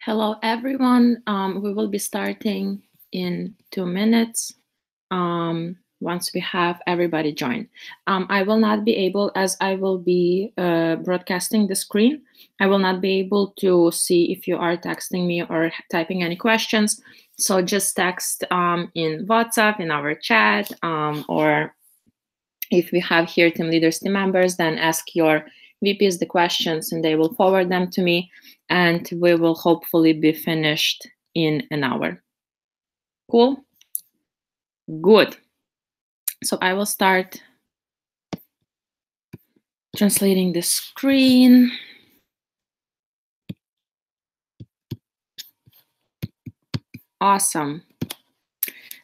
Hello, everyone. We will be starting in 2 minutes once we have everybody join. I will not be able, as I will be broadcasting the screen, I will not be able to see if you are texting me or typing any questions. So just text in WhatsApp, in our chat, or if we have here team leaders, team members, then ask your VPs the questions and they will forward them to me, and we will hopefully be finished in an hour. Cool? Good. So I will start translating the screen. Awesome.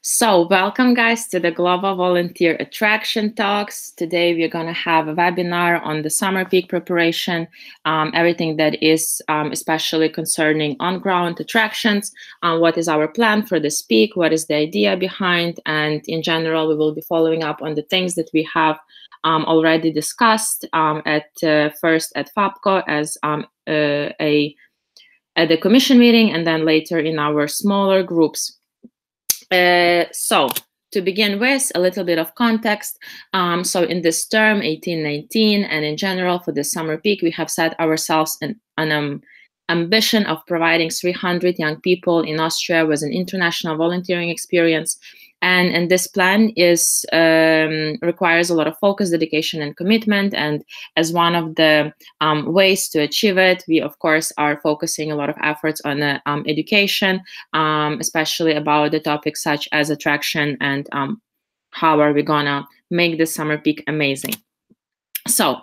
So welcome guys to the Global Volunteer Attraction Talks. Today we're going to have a webinar on the summer peak preparation, everything that is especially concerning on-ground attractions, what is our plan for this peak, what is the idea behind, and in general we will be following up on the things that we have already discussed first at FAPCO as at the commission meeting, and then later in our smaller groups. So to begin with, a little bit of context. So in this term, 18-19, and in general for the summer peak, we have set ourselves an ambition of providing 300 young people in Austria with an international volunteering experience. And this plan is requires a lot of focus, dedication, and commitment. And as one of the ways to achieve it, we of course are focusing a lot of efforts on education, especially about the topics such as attraction and how are we gonna make the summer peak amazing. So,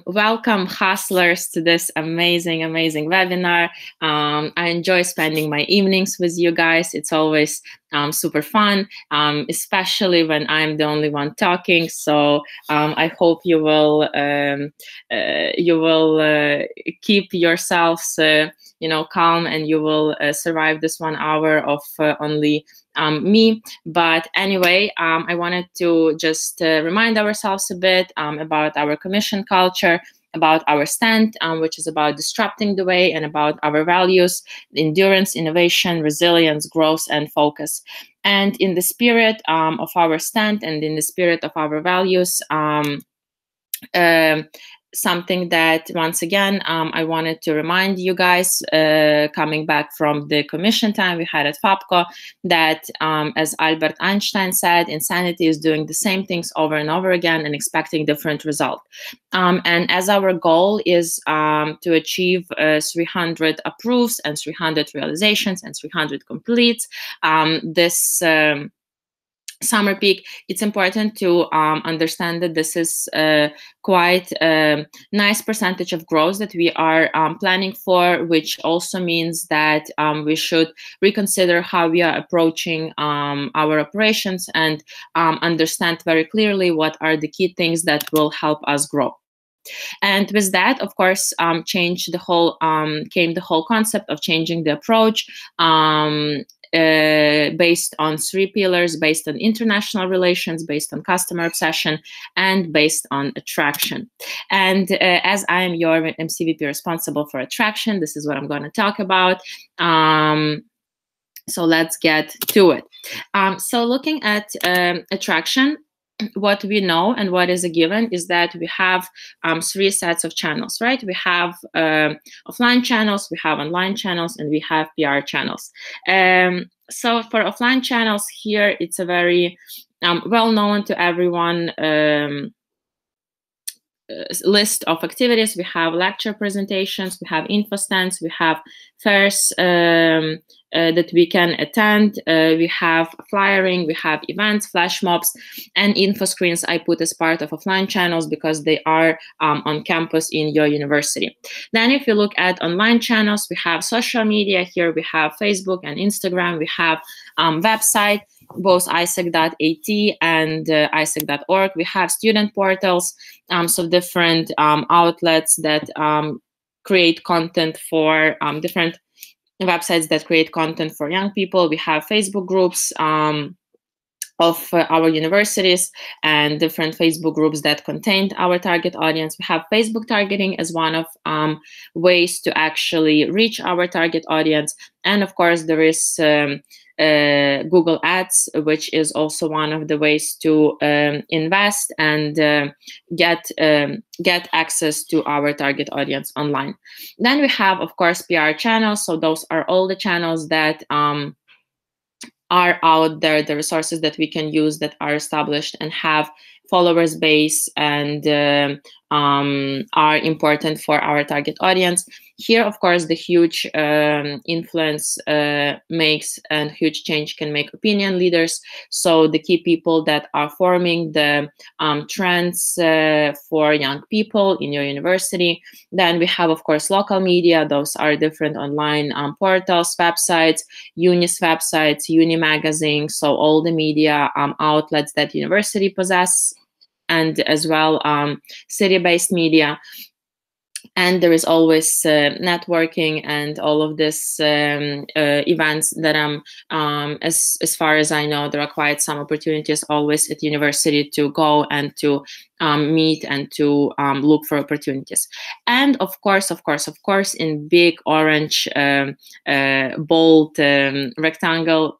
welcome hustlers to this amazing webinar. I enjoy spending my evenings with you guys. It's always super fun, especially when I'm the only one talking. So I hope you will keep yourselves calm, and you will survive this 1 hour of only me. But anyway, I wanted to just remind ourselves a bit about our commission culture, about our stand, which is about disrupting the way, and about our values: endurance, innovation, resilience, growth, and focus. And in the spirit of our stand and in the spirit of our values, something that once again I wanted to remind you guys, coming back from the commission time we had at FAPCO, that as Albert Einstein said, insanity is doing the same things over and over again and expecting different results. And as our goal is to achieve 300 approves and 300 realizations and 300 completes, this summer peak, it's important to understand that this is quite a nice percentage of growth that we are planning for, which also means that we should reconsider how we are approaching our operations and understand very clearly what are the key things that will help us grow. And with that, of course, came the whole concept of changing the approach, based on 3 pillars: based on international relations, based on customer obsession, and based on attraction. And as I am your MCVP responsible for attraction, this is what I'm going to talk about. So let's get to it. So looking at attraction, what we know and what is a given is that we have 3 sets of channels, right? We have offline channels, we have online channels, and we have PR channels. So for offline channels here, it's a very well known to everyone list of activities. We have lecture presentations, we have info stands, we have fairs that we can attend, we have flyering, we have events, flash mobs, and info screens I put as part of offline channels because they are on campus in your university. Then if you look at online channels, we have social media. Here we have Facebook and Instagram. We have website, both isec.at and isec.org. We have student portals, so different outlets that create content for different websites that create content for young people. We have Facebook groups, of our universities and different Facebook groups that contained our target audience. We have Facebook targeting as one of ways to actually reach our target audience. And of course, there is Google Ads, which is also one of the ways to invest and get access to our target audience online. Then we have, of course, PR channels. So those are all the channels that are out there, the resources that we can use that are established and have followers base and are important for our target audience. Here, of course, the huge influence makes and huge change can make opinion leaders. So the key people that are forming the trends for young people in your university. Then we have, of course, local media. Those are different online portals, websites, UNI's websites, UNI magazine. So all the media outlets that university possess, and as well city-based media. And there is always networking and all of this events that as far as I know, there are quite some opportunities always at university to go and to meet and to look for opportunities. And of course, in big orange bold rectangle,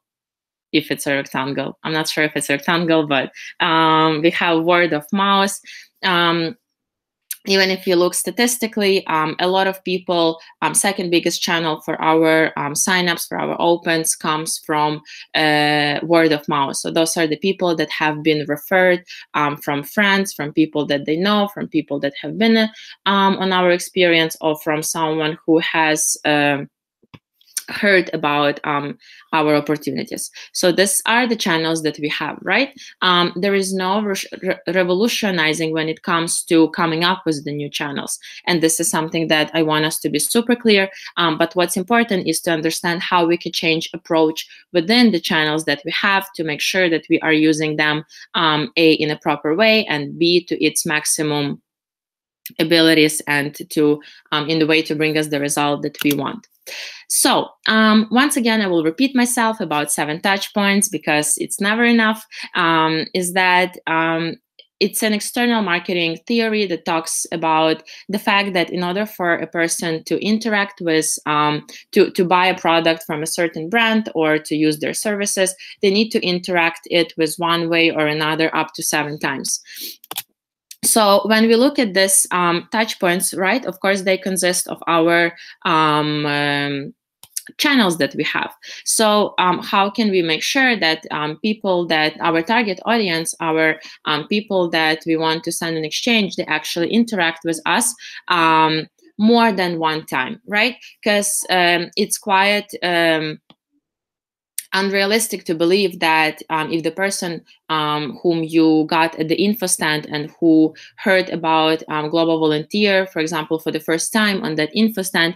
if it's a rectangle, I'm not sure if it's a rectangle, but we have word of mouth. Even if you look statistically, a lot of people, second biggest channel for our signups, for our opens, comes from word of mouth. So those are the people that have been referred from friends, from people that they know, from people that have been on our experience, or from someone who has heard about our opportunities. So these are the channels that we have, right? There is no revolutionizing when it comes to coming up with the new channels. And this is something that I want us to be super clear. But what's important is to understand how we can change approach within the channels that we have to make sure that we are using them A, in a proper way, and B, to its maximum abilities, and to in the way to bring us the result that we want. So once again, I will repeat myself about 7 touch points because it's never enough. Is that it's an external marketing theory that talks about the fact that in order for a person to interact with, to buy a product from a certain brand or to use their services, they need to interact it with one way or another up to 7 times. So when we look at this touch points, right, of course, they consist of our channels that we have. So how can we make sure that people that our target audience, our people that we want to send an exchange, they actually interact with us more than one time, right? Because it's quite unrealistic to believe that if the person whom you got at the info stand and who heard about Global Volunteer, for example, for the first time on that info stand,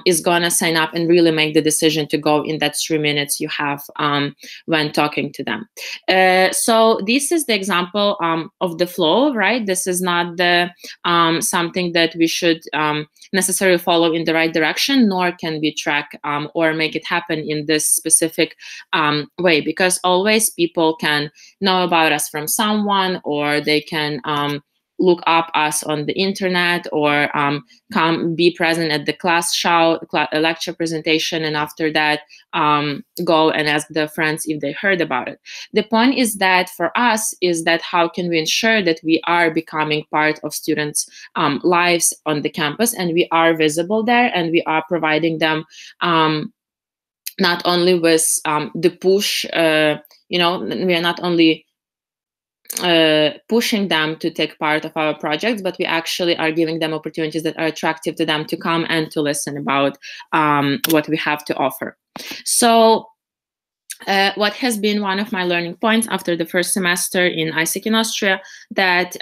is gonna sign up and really make the decision to go in that 3 minutes you have when talking to them. So this is the example of the flow, right? This is not the something that we should necessarily follow in the right direction, nor can we track or make it happen in this specific way, because always people can know about us from someone, or they can look up us on the internet, or come be present at the class show, lecture presentation, and after that go and ask their friends if they heard about it. The point is that for us is that how can we ensure that we are becoming part of students' lives on the campus, and we are visible there, and we are providing them not only with the push, we are not only pushing them to take part of our projects, but we actually are giving them opportunities that are attractive to them to come and to listen about what we have to offer. So what has been one of my learning points after the first semester in ISEC in Austria, that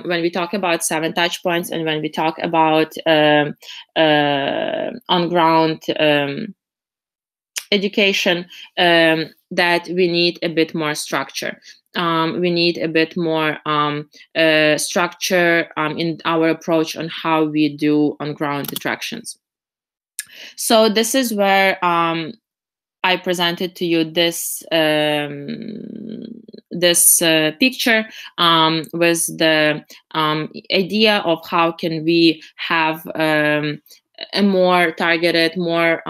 when we talk about 7 touch points, and when we talk about on-ground education, that we need a bit more structure. We need a bit more structure in our approach on how we do on-ground attractions. So this is where I presented to you this picture was the idea of how can we have a more targeted, more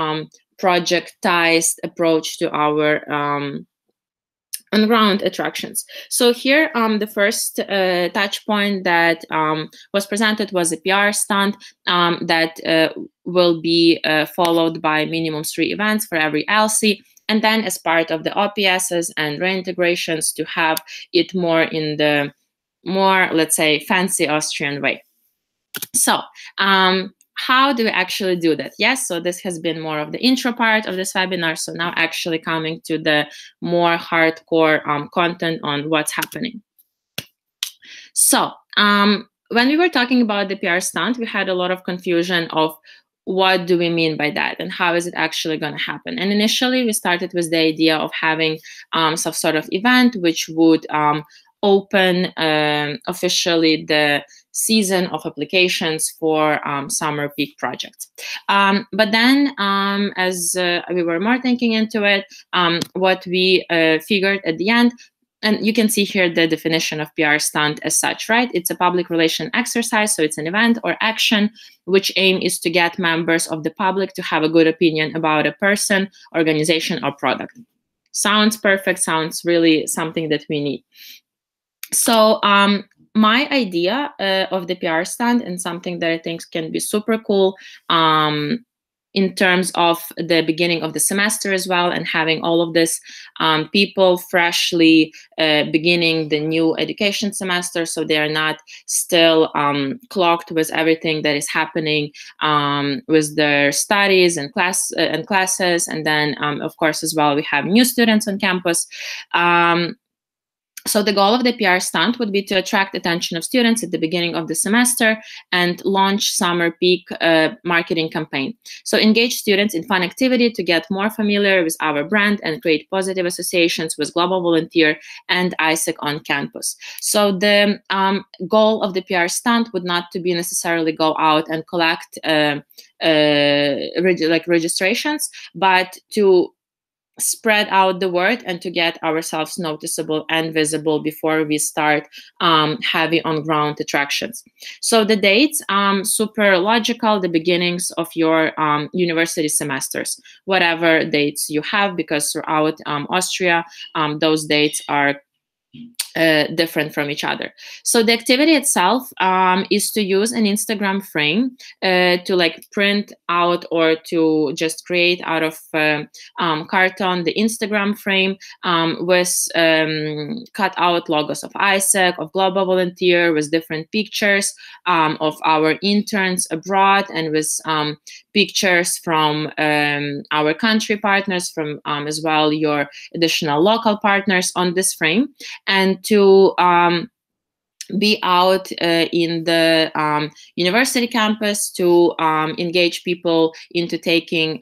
projectized approach to our on-ground attractions. So here, the first touch point that was presented was a PR stunt that will be followed by minimum 3 events for every LC. And then as part of the OPSs and reintegrations to have it more in the more, let's say, fancy Austrian way. So how do we actually do that? Yes, so this has been more of the intro part of this webinar. So now actually coming to the more hardcore content on what's happening. So when we were talking about the PR stunt, we had a lot of confusion of what do we mean by that and how is it actually going to happen. And initially we started with the idea of having some sort of event which would open officially the season of applications for summer peak projects. But then as we were more thinking into it, what we figured at the end, and you can see here the definition of PR stunt as such, right? It's a public relation exercise, so it's an event or action which aim is to get members of the public to have a good opinion about a person, organization, or product. Sounds perfect, sounds really something that we need. So my idea of the PR stunt and something that I think can be super cool in terms of the beginning of the semester as well, and having all of this people freshly beginning the new education semester, so they are not still clogged with everything that is happening with their studies and classes, and then of course as well we have new students on campus. So the goal of the PR stunt would be to attract attention of students at the beginning of the semester and launch summer peak marketing campaign. So engage students in fun activity to get more familiar with our brand and create positive associations with Global Volunteer and ISEC on campus. So the goal of the PR stunt would not to be necessarily go out and collect registrations, but to spread out the word and to get ourselves noticeable and visible before we start having on-ground attractions. So the dates, super logical, the beginnings of your university semesters, whatever dates you have, because throughout Austria, those dates are different from each other. So the activity itself is to use an Instagram frame to like print out or to just create out of carton the Instagram frame with cut out logos of ISEC, of Global Volunteer, with different pictures of our interns abroad, and with pictures from our country partners, from as well your additional local partners on this frame, and to be out in the university campus to engage people into taking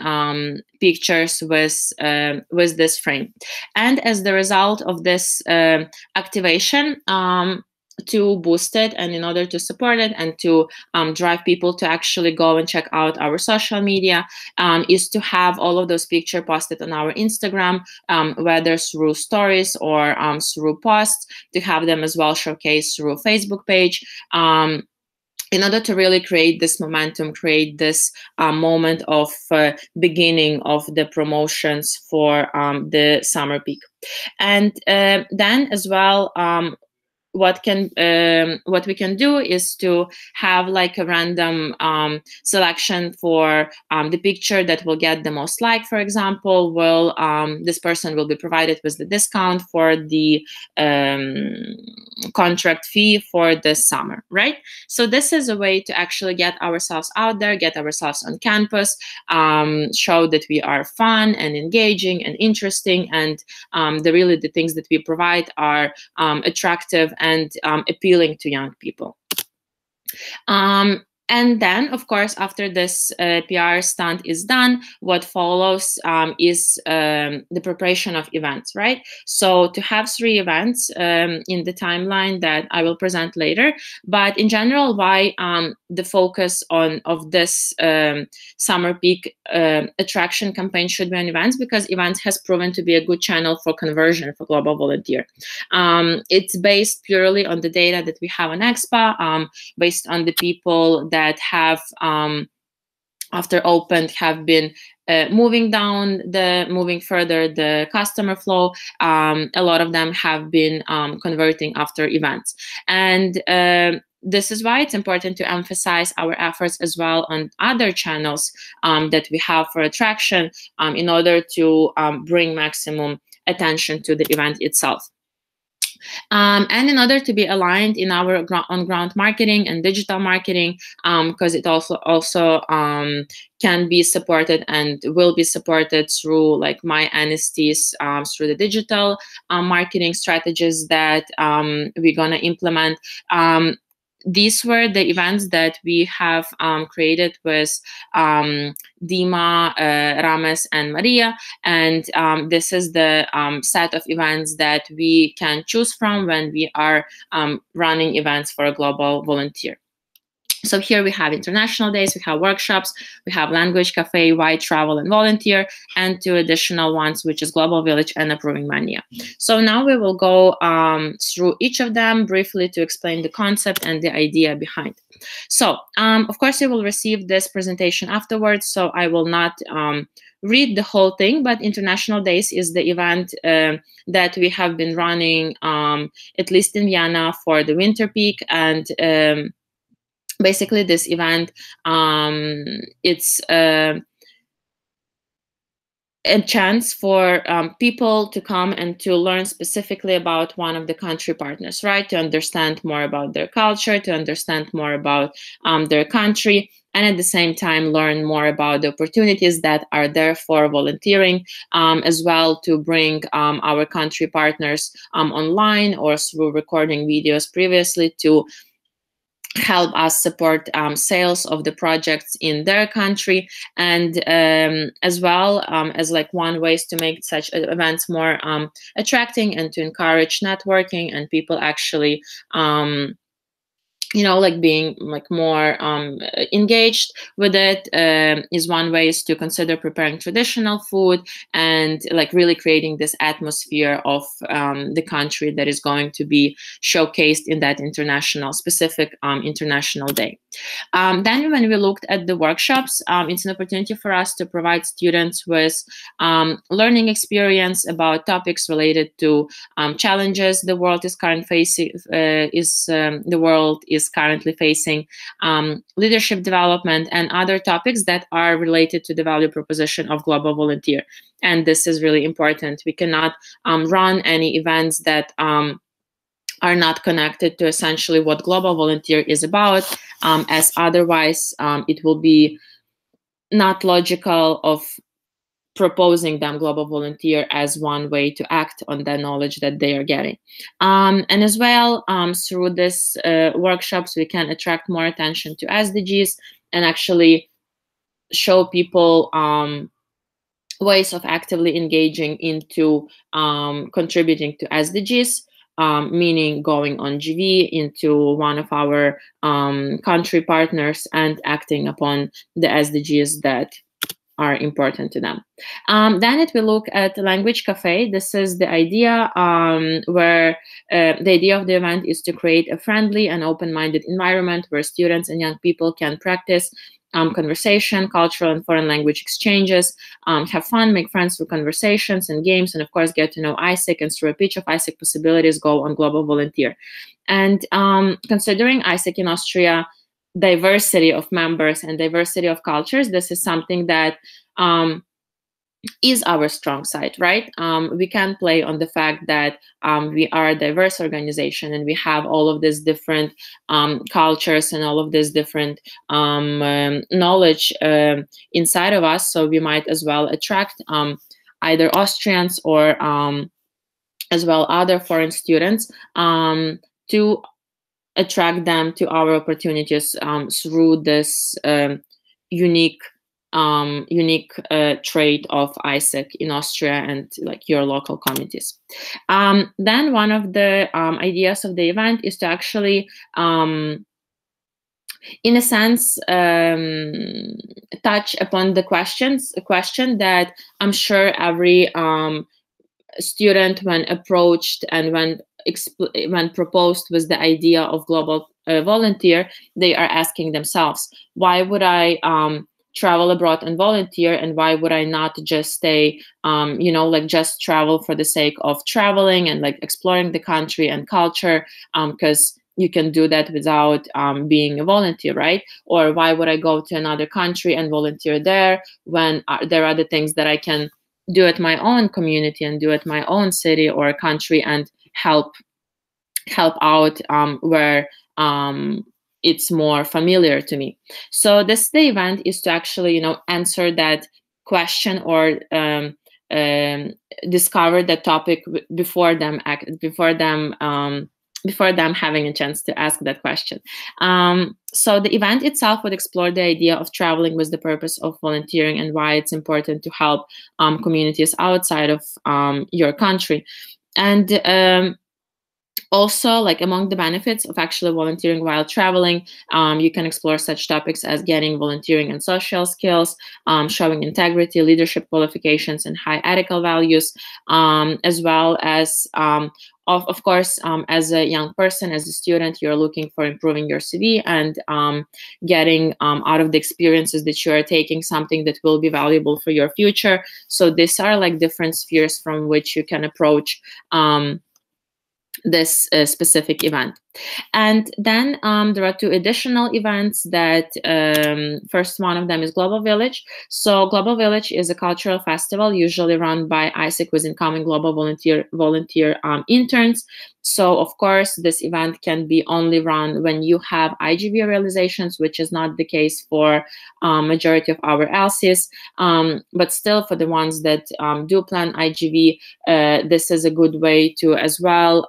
pictures with this frame. And as the result of this activation, to boost it and in order to support it and to drive people to actually go and check out our social media, is to have all of those pictures posted on our Instagram, whether through stories or through posts, to have them as well showcased through a Facebook page, in order to really create this momentum, create this moment of beginning of the promotions for the summer peak. And then as well, what we can do is to have like a random selection for the picture that will get the most like. For example, will this person will be provided with the discount for the contract fee for this summer, right? So this is a way to actually get ourselves out there, get ourselves on campus, show that we are fun and engaging and interesting, and the things that we provide are attractive and appealing to young people. And then, of course, after this PR stunt is done, what follows is the preparation of events, right? So to have 3 events in the timeline that I will present later. But in general, why the focus of this summer peak attraction campaign should be on events? Because events has proven to be a good channel for conversion for Global Volunteer. It's based purely on the data that we have on Expa, based on the people that have after opened have been moving further the customer flow. A lot of them have been converting after events, and this is why it's important to emphasize our efforts as well on other channels that we have for attraction in order to bring maximum attention to the event itself. And in order to be aligned in our on-ground marketing and digital marketing, because it also can be supported and will be supported through like my NSTs, through the digital marketing strategies that we're gonna implement. These were the events that we have created with Dima, Rames, and Maria. And this is the set of events that we can choose from when we are running events for a Global Volunteer. So here we have international days, we have workshops, we have language cafe, why travel and volunteer, and 2 additional ones, which is Global Village and Approving Mania. So now we will go through each of them briefly to explain the concept and the idea behind. So of course you will receive this presentation afterwards, so I will not read the whole thing, but International Days is the event that we have been running at least in Vienna for the winter peak. And basically this event, it's a chance for people to come and to learn specifically about one of the country partners, right? To understand more about their culture, to understand more about their country, and at the same time learn more about the opportunities that are there for volunteering, as well to bring our country partners online or through recording videos previously to help us support sales of the projects in their country, and as well as like one ways to make such events more attracting and to encourage networking and people actually like being like more engaged with it, is one way is to consider preparing traditional food and like really creating this atmosphere of the country that is going to be showcased in that specific international day. Then when we looked at the workshops, it's an opportunity for us to provide students with learning experience about topics related to challenges the world is currently facing, leadership development, and other topics that are related to the value proposition of Global Volunteer. And this is really important. We cannot run any events that are not connected to essentially what Global Volunteer is about, as otherwise it will be not logical of proposing them Global Volunteer as one way to act on the knowledge that they are getting. And as well, through this workshops, we can attract more attention to SDGs and actually show people ways of actively engaging into contributing to SDGs, meaning going on GV into one of our country partners and acting upon the SDGs that are important to them. Then it will look at Language Cafe. This is the idea where the idea of the event is to create a friendly and open-minded environment where students and young people can practice conversation, cultural and foreign language exchanges, have fun, make friends through conversations and games, and of course get to know ISEC, and through a pitch of ISEC possibilities go on Global Volunteer. And considering ISEC in Austria diversity of members and diversity of cultures, this is something that is our strong side, right? We can play on the fact that we are a diverse organization and we have all of these different cultures and all of this different knowledge inside of us. So we might as well attract either Austrians or as well other foreign students to attract them to our opportunities through this unique trait of ISEC in Austria and like your local communities. Then one of the ideas of the event is to actually in a sense touch upon the question that I'm sure every student, when approached and when proposed with the idea of global volunteer, they are asking themselves, why would I travel abroad and volunteer, and why would I not just stay, like just travel for the sake of traveling and like exploring the country and culture, because you can do that without being a volunteer, right? Or why would I go to another country and volunteer there when there are other things that I can do at my own community and do at my own city or country and help out where it's more familiar to me. So the event is to actually, answer that question or discover the topic before them having a chance to ask that question. So the event itself would explore the idea of traveling with the purpose of volunteering and why it's important to help communities outside of your country. And also, like among the benefits of actually volunteering while traveling, you can explore such topics as getting volunteering and social skills, showing integrity, leadership qualifications, and high ethical values, as well as of course, as a young person, as a student, you're looking for improving your CV and getting out of the experiences that you are taking something that will be valuable for your future. So these are like different spheres from which you can approach this specific event. And then there are two additional events that first one of them is Global Village. So Global Village is a cultural festival usually run by ISEC with incoming global volunteer interns. So of course this event can be only run when you have IGV realizations, which is not the case for majority of our LCs, but still for the ones that do plan IGV, this is a good way to as well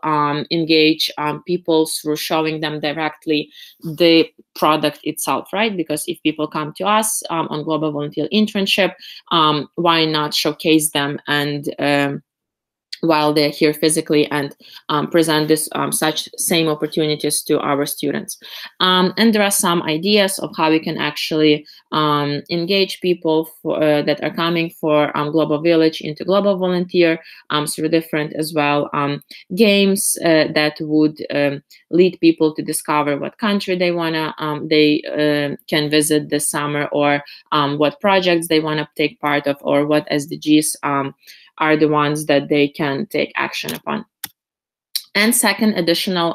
engage people through showing them directly the product itself, right? Because if people come to us on Global Volunteer Internship, why not showcase them and while they're here physically and present this such same opportunities to our students. And there are some ideas of how we can actually engage people that are coming for Global Village into Global Volunteer through different as well games that would lead people to discover what country they can visit this summer, or what projects they want to take part of, or what SDGs are the ones that they can take action upon. And second additional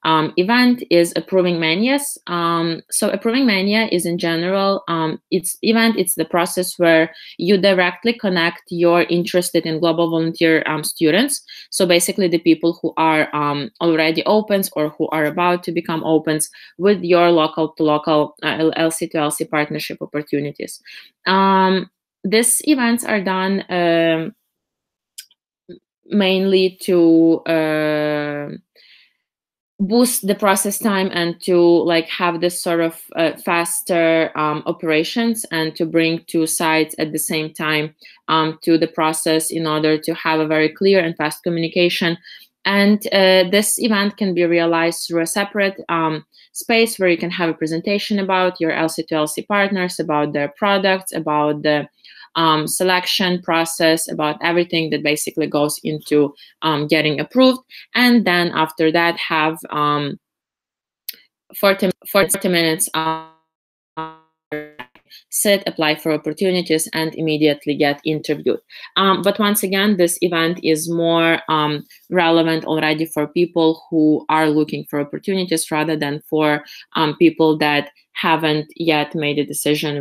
event is Approving Manias. So Approving Mania is in general, it's the process where you directly connect your interested in global volunteer students. So basically the people who are already opens or who are about to become opens with your local to local LC to LC partnership opportunities. These events are done mainly to boost the process time and to like have this sort of faster operations, and to bring two sides at the same time to the process in order to have a very clear and fast communication. And this event can be realized through a separate space where you can have a presentation about your LC to LC partners, about their products, about the selection process, about everything that basically goes into getting approved. And then after that have 40 minutes sit, apply for opportunities, and immediately get interviewed. But once again, this event is more relevant already for people who are looking for opportunities rather than for people that haven't yet made a decision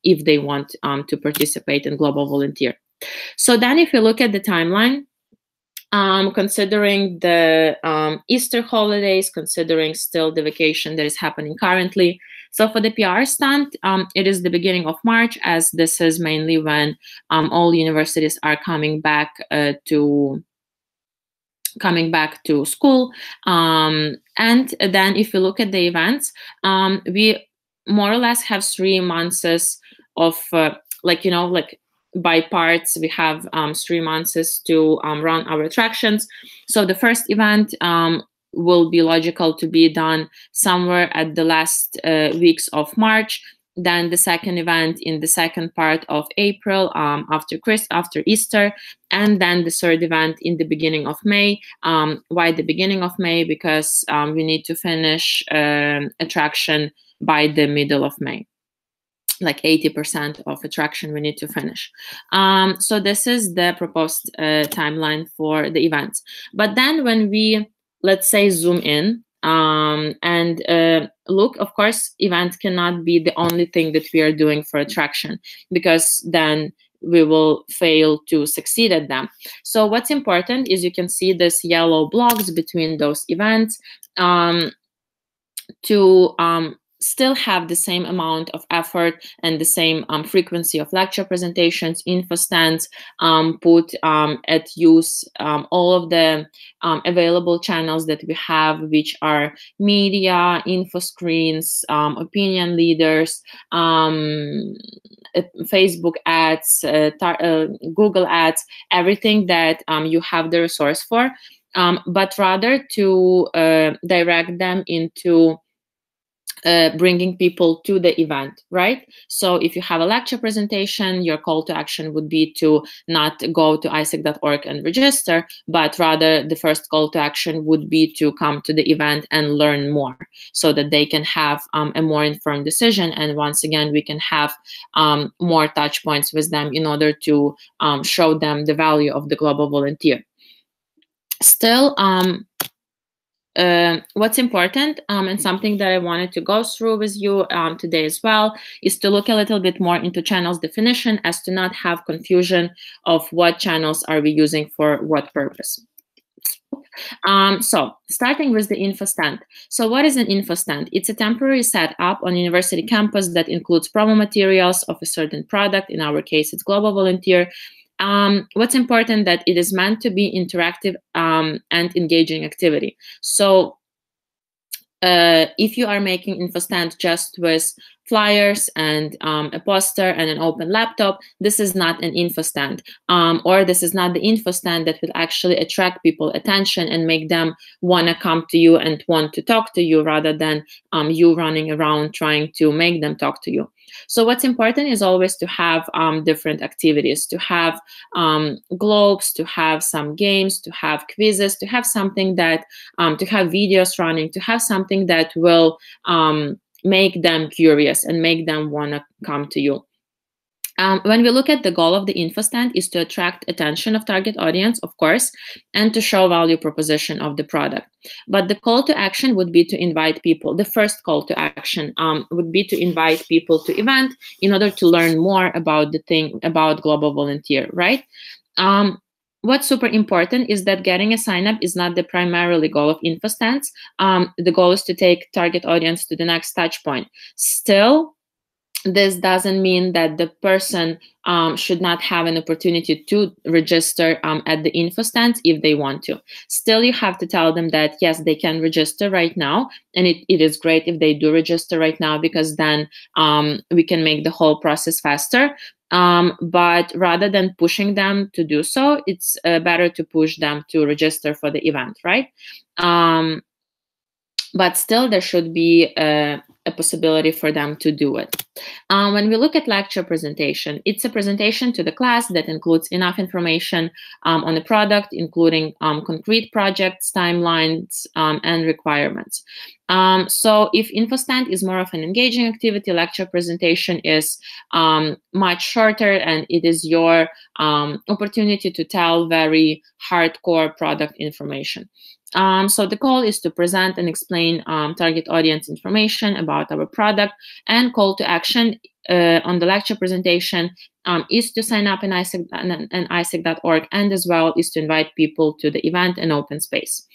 if they want to participate in Global Volunteer. So then if you look at the timeline, considering the Easter holidays, considering still the vacation that is happening currently. So for the PR stunt, it is the beginning of March, as this is mainly when all universities are coming back to coming back to school. And then if you look at the events, we more or less have 3 months of like by parts. We have 3 months to run our attractions. So the first event will be logical to be done somewhere at the last weeks of March. Then the second event in the second part of April, after Easter, and then the third event in the beginning of May. Why the beginning of May? Because we need to finish attraction by the middle of May. Like 80% of attraction we need to finish. So this is the proposed timeline for the events. But then when we, let's say, zoom in and look, of course, event cannot be the only thing that we are doing for attraction, because then we will fail to succeed at them. So what's important is you can see this yellow blocks between those events to still have the same amount of effort and the same frequency of lecture presentations, info stands, put at use all of the available channels that we have, which are media, info screens, opinion leaders, Facebook ads, Google ads, everything that you have the resource for, but rather to direct them into bringing people to the event, right? So if you have a lecture presentation, your call to action would be to not go to isec.org and register, but rather the first call to action would be to come to the event and learn more, so that they can have a more informed decision. And once again, we can have more touch points with them in order to show them the value of the global volunteer. Still, what's important and something that I wanted to go through with you today as well is to look a little bit more into channels definition, as to not have confusion of what channels are we using for what purpose. So starting with the info stand. So what is an info stand? It's a temporary setup on university campus that includes promo materials of a certain product. In our case, it's Global Volunteer. What's important that it is meant to be interactive and engaging activity. So if you are making info stand just with flyers and a poster and an open laptop, this is not an info stand, or this is not the info stand that will actually attract people attention and make them want to come to you and want to talk to you, rather than you running around trying to make them talk to you. So what's important is always to have different activities, to have globes, to have some games, to have quizzes, to have something that, to have videos running, to have something that will make them curious and make them want to come to you. When we look at the goal of the info stand is to attract attention of target audience, of course, and to show value proposition of the product. But the call to action would be to invite people. The first call to action would be to invite people to event in order to learn more about the thing, about Global Volunteer, right? What's super important is that getting a sign up is not the primarily goal of info stands. The goal is to take target audience to the next touch point. Still, this doesn't mean that the person should not have an opportunity to register at the info stand if they want to. Still, you have to tell them that, yes, they can register right now. And it is great if they do register right now, because then we can make the whole process faster. But rather than pushing them to do so, it's better to push them to register for the event, right? But still, there should be a possibility for them to do it. When we look at lecture presentation, it's a presentation to the class that includes enough information on the product, including concrete projects, timelines, and requirements. So if InfoStand is more of an engaging activity, lecture presentation is much shorter, and it is your opportunity to tell very hardcore product information. So the goal is to present and explain target audience information about our product, and call to action on the lecture presentation is to sign up in isec.org, and as well is to invite people to the event and open space.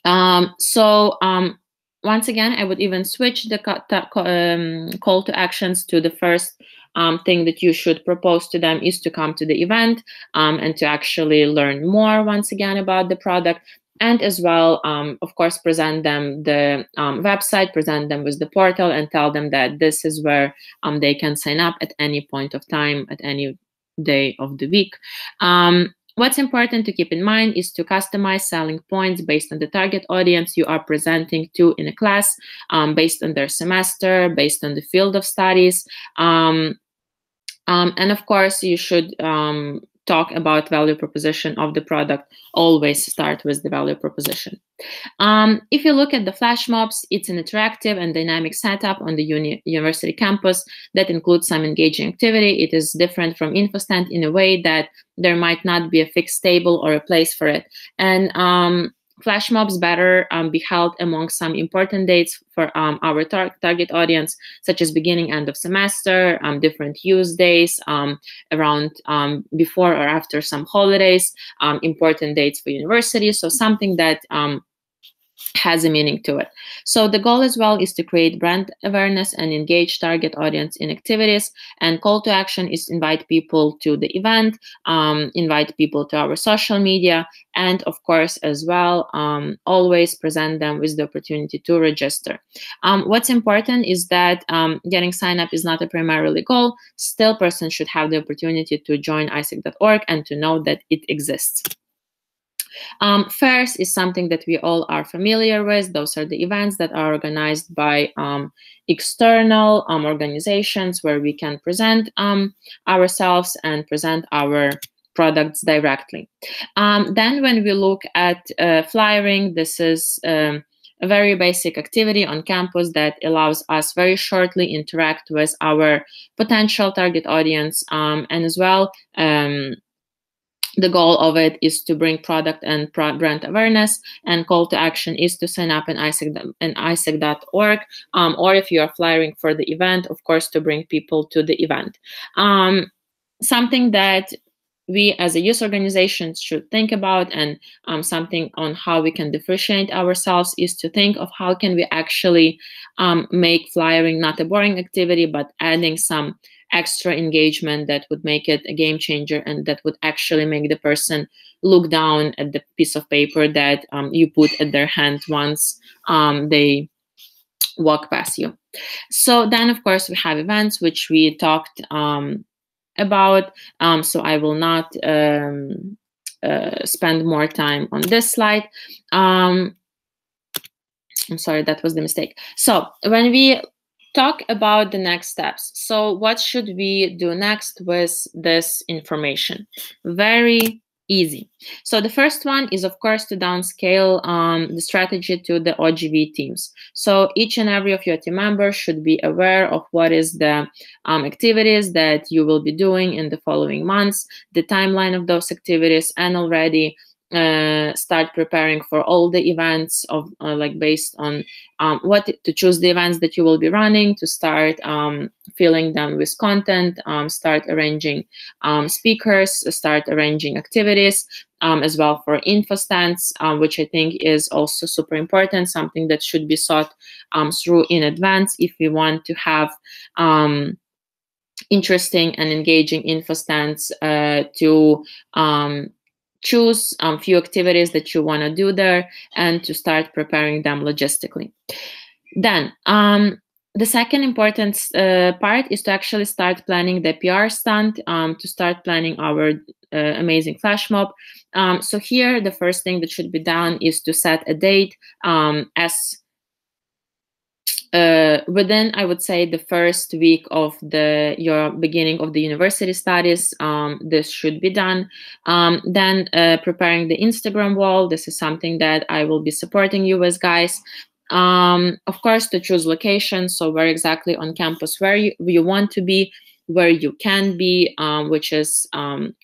Once again, I would even switch the call to actions to the first thing that you should propose to them is to come to the event and to actually learn more once again about the product. And as well, of course, present them the website, present them with the portal, and tell them that this is where they can sign up at any point of time, at any day of the week. What's important to keep in mind is to customize selling points based on the target audience you are presenting to in a class, based on their semester, based on the field of studies. And of course, you should talk about value proposition of the product. Always start with the value proposition. If you look at the flash mobs, it's an interactive and dynamic setup on the university campus that includes some engaging activity. It is different from InfoStand in a way that there might not be a fixed table or a place for it. And flash mobs better be held among some important dates for our target audience, such as beginning, end of semester, different use days, around before or after some holidays, important dates for university. So something that has a meaning to it. So the goal as well is to create brand awareness and engage target audience in activities. And call to action is invite people to the event, invite people to our social media, and of course as well, always present them with the opportunity to register. What's important is that getting sign up is not a primarily goal. Still, person should have the opportunity to join isec.org and to know that it exists. Fairs is something that we all are familiar with. Those are the events that are organized by external organizations where we can present ourselves and present our products directly. Then when we look at flyering, this is a very basic activity on campus that allows us very shortly interact with our potential target audience, and as well, the goal of it is to bring product and brand awareness, and call to action is to sign up in isec.org, or if you are flyering for the event, of course, to bring people to the event. Something that we as a youth organization should think about, and something on how we can differentiate ourselves, is to think of how can we actually make flyering not a boring activity, but adding some extra engagement that would make it a game changer, and that would actually make the person look down at the piece of paper that you put at their hand once they walk past you. So then, of course, we have events, which we talked about, so I will not spend more time on this slide. I'm sorry, that was the mistake. So when we talk about the next steps, so what should we do next with this information? Very easy. So the first one is, of course, to downscale the strategy to the OGV teams. So each and every of your team members should be aware of what is the activities that you will be doing in the following months, the timeline of those activities, and already start preparing for all the events of like based on what to choose the events that you will be running, to start filling them with content, start arranging speakers, start arranging activities, as well for info stands, which I think is also super important, something that should be thought through in advance if we want to have interesting and engaging info stands to choose few activities that you want to do there, and to start preparing them logistically. Then the second important part is to actually start planning the PR stunt, to start planning our amazing flash mob. So here, the first thing that should be done is to set a date as within, I would say, the first week of your beginning of the university studies. This should be done. Then preparing the Instagram wall. This is something that I will be supporting you with, guys. Of course, to choose location, so where exactly on campus where you want to be, where you can be, which is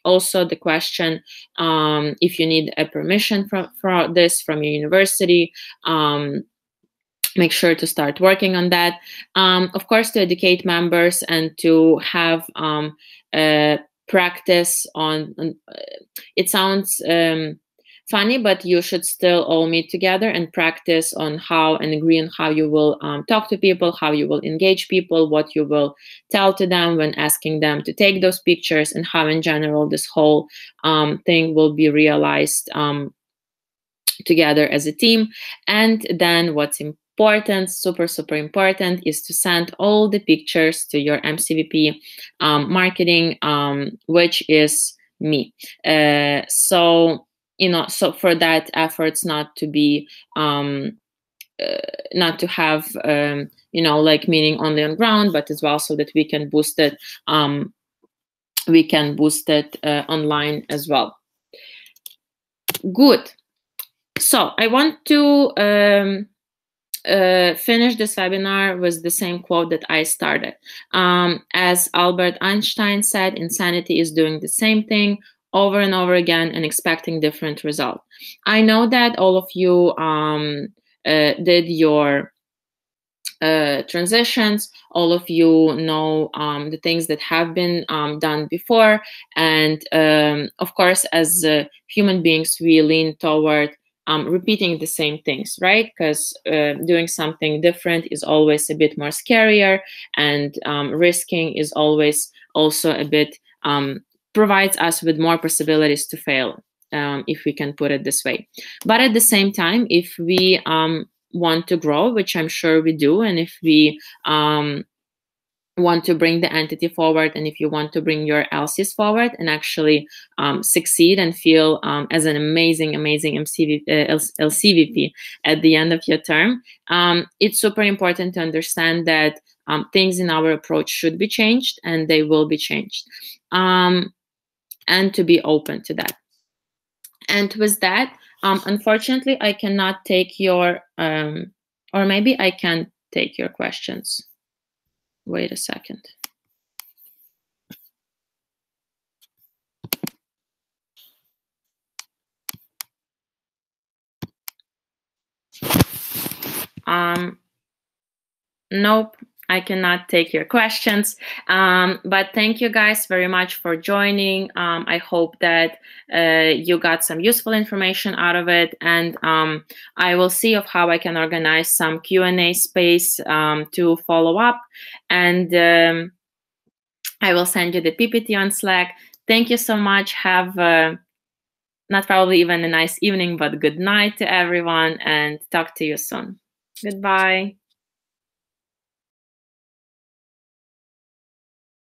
also the question. If you need a permission for this from your university, make sure to start working on that. Of course, to educate members and to have practice on it sounds funny, but you should still all meet together and practice on how and agree on how you will talk to people, how you will engage people, what you will tell to them when asking them to take those pictures, and how in general this whole thing will be realized together as a team. And then what's important, super important, is to send all the pictures to your MCVP marketing, which is me. So so for that, efforts not to be not to have like meaning only on ground, but as well so that we can boost it online as well. Good. So I want to finish this webinar with the same quote that I started. As Albert Einstein said, insanity is doing the same thing over and over again and expecting different results. I know that all of you did your transitions. All of you know the things that have been done before. And of course, as human beings, we lean toward repeating the same things, right? Because doing something different is always a bit more scarier, and risking is always also a bit provides us with more possibilities to fail, if we can put it this way. But at the same time, if we want to grow, which I'm sure we do, and if we want to bring the entity forward, and if you want to bring your LCs forward and actually succeed and feel as an amazing LCVP at the end of your term, it's super important to understand that things in our approach should be changed, and they will be changed, and to be open to that. And with that, unfortunately, I cannot take your, or maybe I can take your questions. Wait a second. Nope, I cannot take your questions. But thank you guys very much for joining. I hope that you got some useful information out of it, and I will see of how I can organize some Q&A space to follow up, and I will send you the PPT on Slack. Thank you so much. Have not probably even a nice evening, but good night to everyone, and talk to you soon. Goodbye.